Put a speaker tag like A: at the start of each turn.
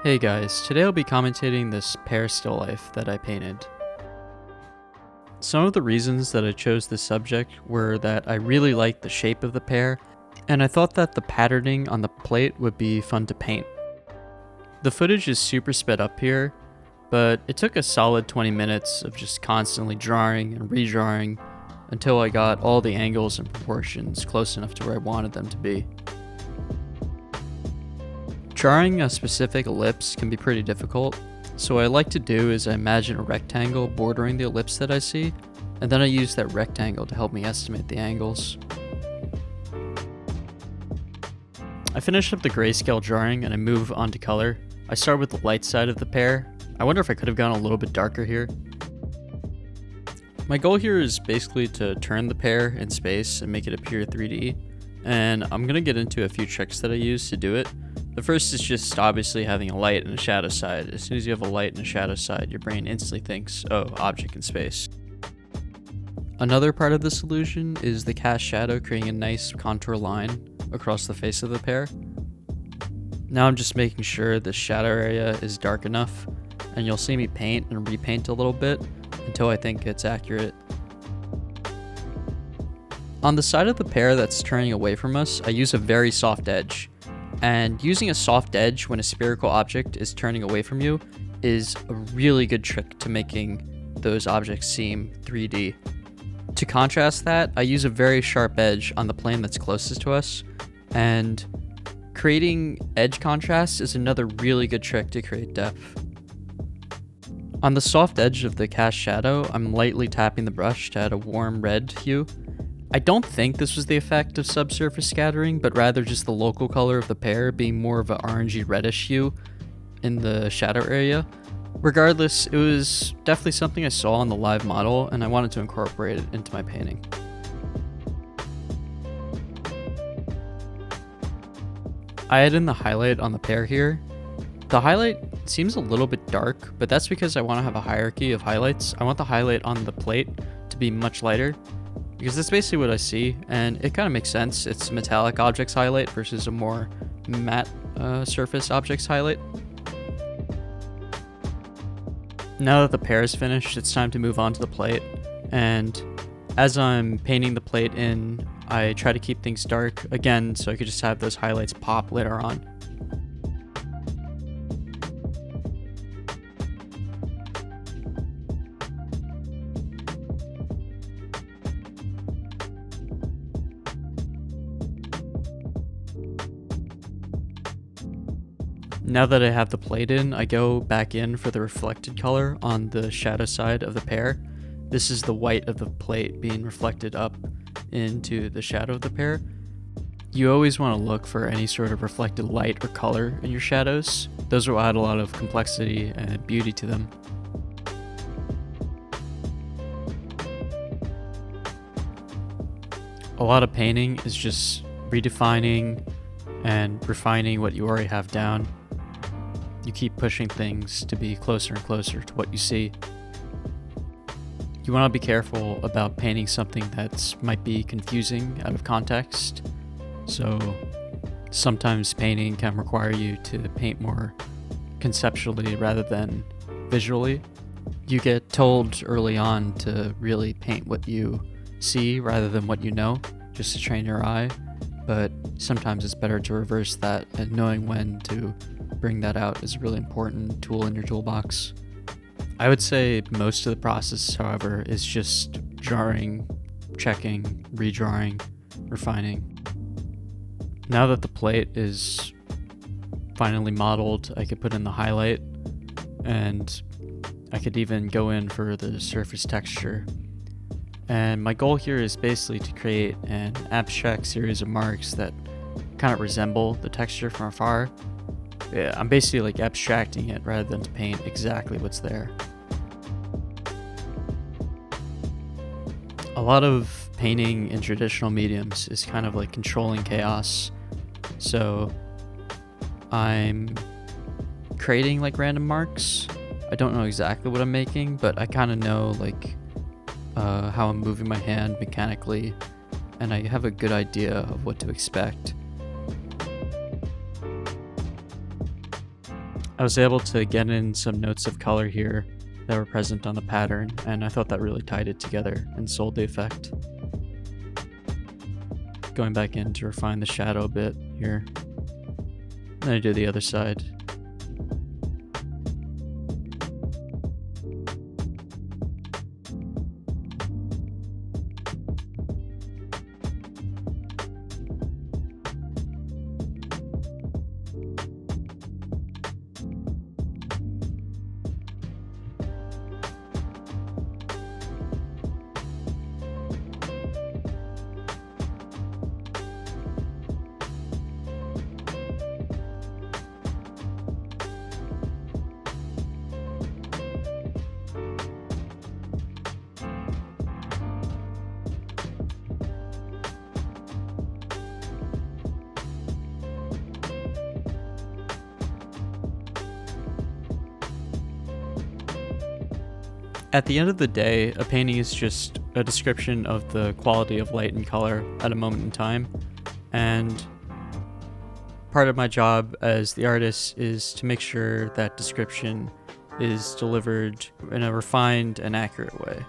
A: Hey guys, today I'll be commentating this Pear still life that I painted. Some of the reasons that I chose this subject were that I really liked the shape of the pear, and I thought that the patterning on the plate would be fun to paint. The footage is super sped up here, but it took a solid 20 minutes of just constantly drawing and redrawing until I got all the angles and proportions close enough to where I wanted them to be. Drawing a specific ellipse can be pretty difficult, so what I like to do is I imagine a rectangle bordering the ellipse that I see, and then I use that rectangle to help me estimate the angles. I finished up the grayscale drawing and I move on to color. I start with the light side of the pear. I wonder if I could have gone a little bit darker here. My goal here is basically to turn the pear in space and make it appear 3D, and I'm going to get into a few tricks that I use to do it. The first is just obviously having a light and a shadow side. As soon as you have a light and a shadow side, your brain instantly thinks, oh, object in space. Another part of the solution is the cast shadow creating a nice contour line across the face of the pear. Now I'm just making sure the shadow area is dark enough, and you'll see me paint and repaint a little bit until I think it's accurate. On the side of the pear that's turning away from us, I use a very soft edge. And using a soft edge when a spherical object is turning away from you is a really good trick to making those objects seem 3D. To contrast that, I use a very sharp edge on the plane that's closest to us, and creating edge contrast is another really good trick to create depth. On the soft edge of the cast shadow, I'm lightly tapping the brush to add a warm red hue. I don't think this was the effect of subsurface scattering, but rather just the local color of the pear being more of an orangey reddish hue in the shadow area. Regardless, it was definitely something I saw on the live model, and I wanted to incorporate it into my painting. I add in the highlight on the pear here. The highlight seems a little bit dark, but that's because I want to have a hierarchy of highlights. I want the highlight on the plate to be much lighter, because that's basically what I see, and it kind of makes sense. It's a metallic objects highlight versus a more matte surface objects highlight. Now that the pear is finished, it's time to move on to the plate, and as I'm painting the plate in, I try to keep things dark again so I could just have those highlights pop later on. Now that I have the plate in, I go back in for the reflected color on the shadow side of the pear. This is the white of the plate being reflected up into the shadow of the pear. You always want to look for any sort of reflected light or color in your shadows. Those will add a lot of complexity and beauty to them. A lot of painting is just redefining and refining what you already have down. You keep pushing things to be closer and closer to what you see. You want to be careful about painting something that might be confusing out of context. So sometimes painting can require you to paint more conceptually rather than visually. You get told early on to really paint what you see rather than what you know, just to train your eye. But sometimes it's better to reverse that, and knowing when to bring that out is a really important tool in your toolbox. I would say most of the process, however, is just drawing, checking, redrawing, refining. Now that the plate is finally modeled, I could put in the highlight, and I could even go in for the surface texture. And my goal here is basically to create an abstract series of marks that kind of resemble the texture from afar. Yeah, I'm basically like abstracting it rather than to paint exactly what's there. A lot of painting in traditional mediums is kind of like controlling chaos. So I'm creating like random marks. I don't know exactly what I'm making, but I kind of know like how I'm moving my hand mechanically, and I have a good idea of what to expect. I was able to get in some notes of color here that were present on the pattern, and I thought that really tied it together and sold the effect. Going back in to refine the shadow a bit here. Then I do the other side. At the end of the day, a painting is just a description of the quality of light and color at a moment in time, and part of my job as the artist is to make sure that description is delivered in a refined and accurate way.